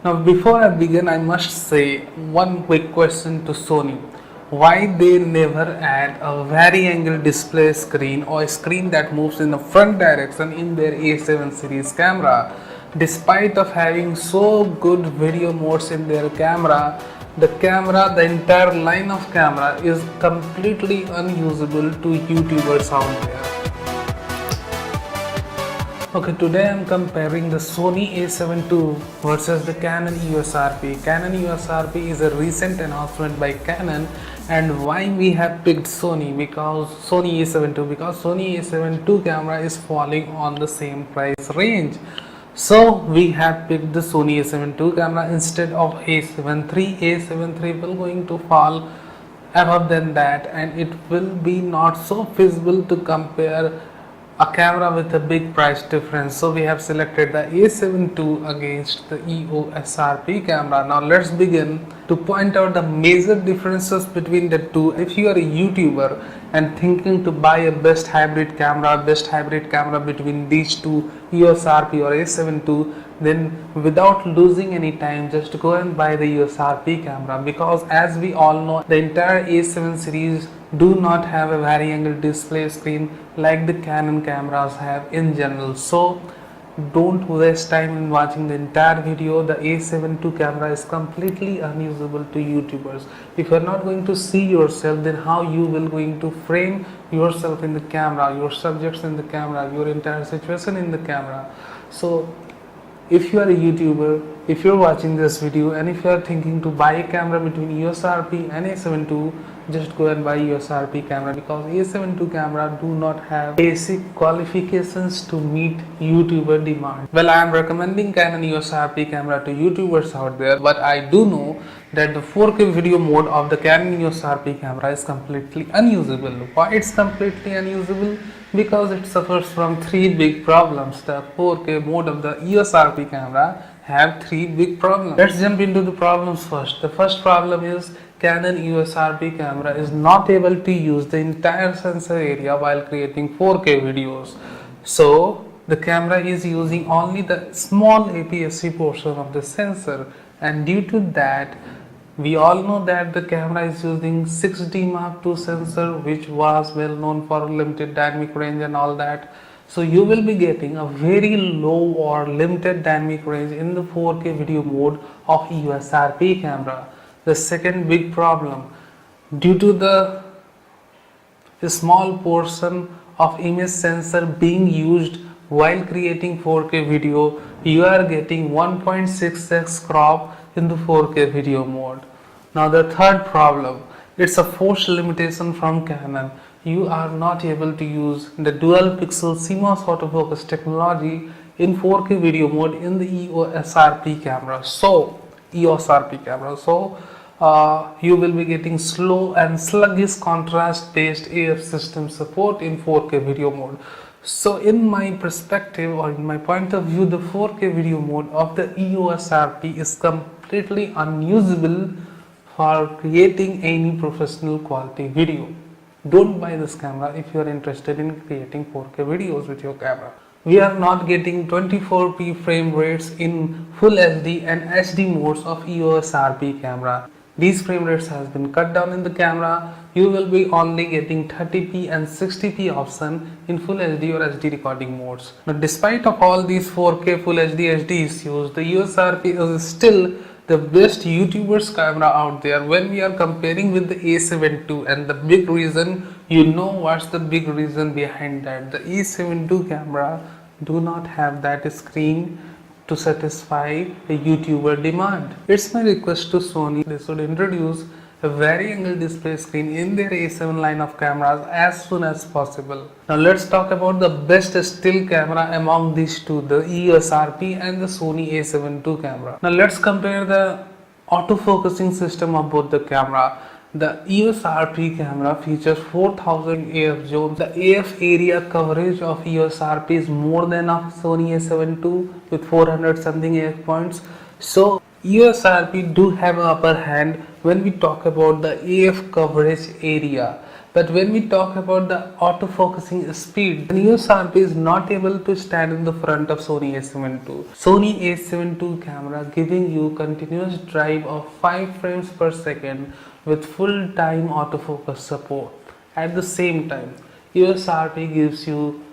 Now before I begin, I must say one quick question to Sony. Why they never add a vari-angle display screen or a screen that moves in the front direction in their A7 series camera? Despite of having so good video modes in their camera, the entire line of camera is completely unusable to YouTubers out there. Okay, today I am comparing the Sony A7 II versus the Canon EOS RP. Canon EOS RP is a recent announcement by Canon, and why we have picked Sony because Sony A7 II because Sony A7 II camera is falling on the same price range. So we have picked the Sony A7 II camera instead of A7 III. A7 III will going to fall above than that, and it will be not so feasible to compare a camera with a big price difference. So we have selected the A7 II against the EOS RP camera. Now let's begin to point out the major differences between the two. If you are a YouTuber and thinking to buy a best hybrid camera between these two, EOS RP or A7 II, then without losing any time, just go and buy the EOS RP camera, because as we all know, the entire A7 series do not have a vari-angle display screen like the Canon cameras have in general. So don't waste time in watching the entire video. The A7 II camera is completely unusable to YouTubers. If you are not going to see yourself, then how you will going to frame yourself in the camera, your subjects in the camera, your entire situation in the camera? So if you are a YouTuber, if you are watching this video and if you are thinking to buy a camera between EOS RP and A7 II, just go and buy EOS RP camera, because A7 II camera do not have basic qualifications to meet YouTuber demand. Well, I am recommending Canon EOS RP camera to YouTubers out there, but I do know that the 4K video mode of the Canon EOS RP camera is completely unusable. Why it's completely unusable? Because it suffers from three big problems. The 4K mode of the EOS RP camera have three big problems. Let's jump into the problems first. The first problem is Canon EOS RP camera is not able to use the entire sensor area while creating 4K videos. So the camera is using only the small APS-C portion of the sensor, and due to that, we all know that the camera is using 6D Mark II sensor, which was well known for limited dynamic range and all that. So you will be getting a very low or limited dynamic range in the 4K video mode of EOS RP camera. The second big problem, due to the small portion of image sensor being used while creating 4K video, you are getting 1.6x crop in the 4K video mode. Now the third problem, it's a forced limitation from Canon. You are not able to use the dual pixel CMOS autofocus technology in 4K video mode in the EOS RP camera. So you will be getting slow and sluggish contrast based AF system support in 4K video mode. So in my perspective or in my point of view, the 4K video mode of the EOS RP is completely unusable for creating any professional quality video. Don't buy this camera if you are interested in creating 4K videos with your camera. We are not getting 24p frame rates in Full HD and HD modes of EOS RP camera. These frame rates has been cut down in the camera. You will be only getting 30p and 60p option in Full HD or HD recording modes. Now, despite of all these 4K Full HD issues, the EOS RP is still the best YouTubers camera out there when we are comparing with the A7 II. And the big reason, you know what's the big reason behind that? The A7 II camera do not have that screen to satisfy the YouTuber demand. It's my request to Sony, they should introduce a vari-angle display screen in their A7 line of cameras as soon as possible. Now let's talk about the best still camera among these two, the EOS RP and the Sony A7 II camera. Now let's compare the autofocusing system of both the camera. The EOS RP camera features 4000 AF zones. The AF area coverage of EOS RP is more than of Sony A7 II with 400 something AF points. So EOS RP do have an upper hand when we talk about the AF coverage area. But when we talk about the autofocusing speed, the EOS RP is not able to stand in the front of Sony A7 II. Sony A7 II camera giving you continuous drive of 5 frames per second with full time autofocus support. At the same time, EOS RP gives you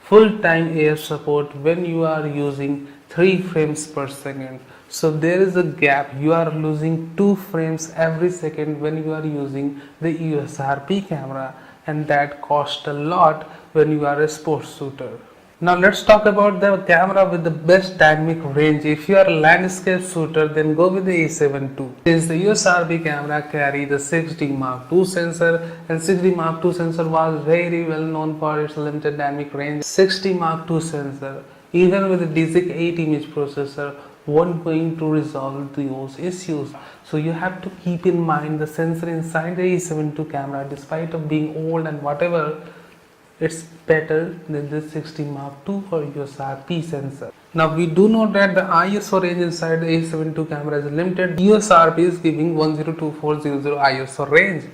full-time AF support when you are using 3 frames per second. So there is a gap. You are losing 2 frames every second when you are using the EOS RP camera, and that costs a lot when you are a sports shooter. Now let's talk about the camera with the best dynamic range. If you are a landscape shooter, then go with the A7 II. Since the EOS RP camera carry the 6D Mark II sensor, and 6D Mark II sensor was very well known for its limited dynamic range. 6D Mark II sensor, even with the DZIC 8 image processor, won't going to resolve those issues. So you have to keep in mind the sensor inside the A7 II camera, despite of being old and whatever, it's better than the 60 Mark II or EOS RP sensor. Now we do know that the ISO range inside the A7 II camera is limited. EOS RP is giving 102400 ISO range.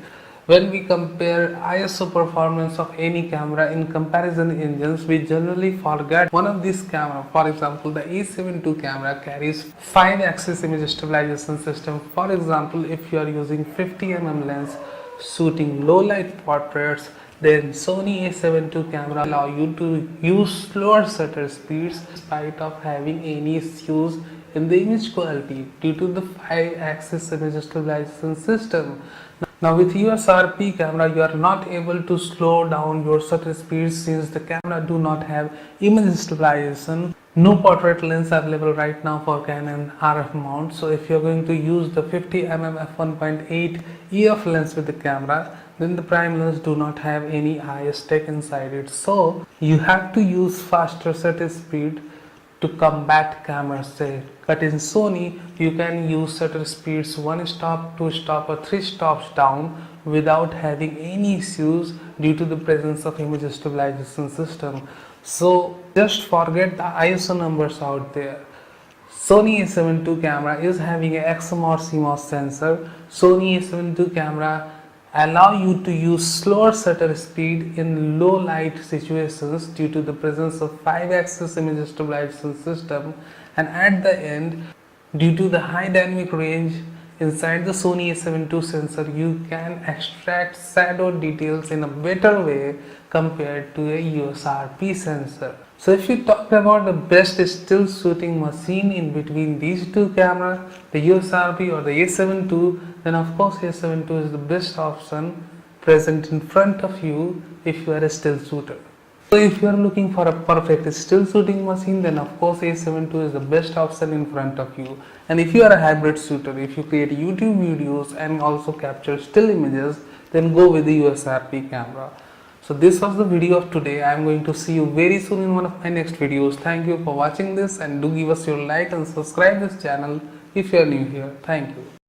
When we compare ISO performance of any camera in comparison engines, we generally forget one of these cameras. For example, the A7 II camera carries 5-axis image stabilization system. For example, if you are using 50mm lens shooting low light portraits, then Sony A7 II camera allow you to use slower shutter speeds despite of having any issues in the image quality due to the 5-axis image stabilization system. Now with EOS RP camera, you are not able to slow down your shutter speeds since the camera do not have image stabilization. No portrait lens available right now for Canon RF mount. So if you are going to use the 50mm f1.8 EF lens with the camera, then the prime lens do not have any IS tech inside it. So you have to use faster shutter speed to combat camera shake. But in Sony, you can use shutter speeds 1 stop, 2 stop or 3 stops down without having any issues due to the presence of image stabilization system. So just forget the ISO numbers out there. Sony A7 II camera is having a XM or CMOS sensor. Sony A7 II camera allow you to use slower shutter speed in low light situations due to the presence of 5-axis image stabilization system, and at the end, due to the high dynamic range inside the Sony A7 II sensor, you can extract shadow details in a better way compared to a EOS RP sensor. So if you talk about the best still shooting machine in between these two cameras, the EOS RP or the A7 II, then of course A7 II is the best option present in front of you if you are a still shooter. So if you are looking for a perfect still shooting machine, then of course A7 II is the best option in front of you. And if you are a hybrid shooter, if you create YouTube videos and also capture still images, then go with the EOS RP camera. So this was the video of today. I am going to see you very soon in one of my next videos. Thank you for watching this, and do give us your like and subscribe this channel if you are new here. Thank you.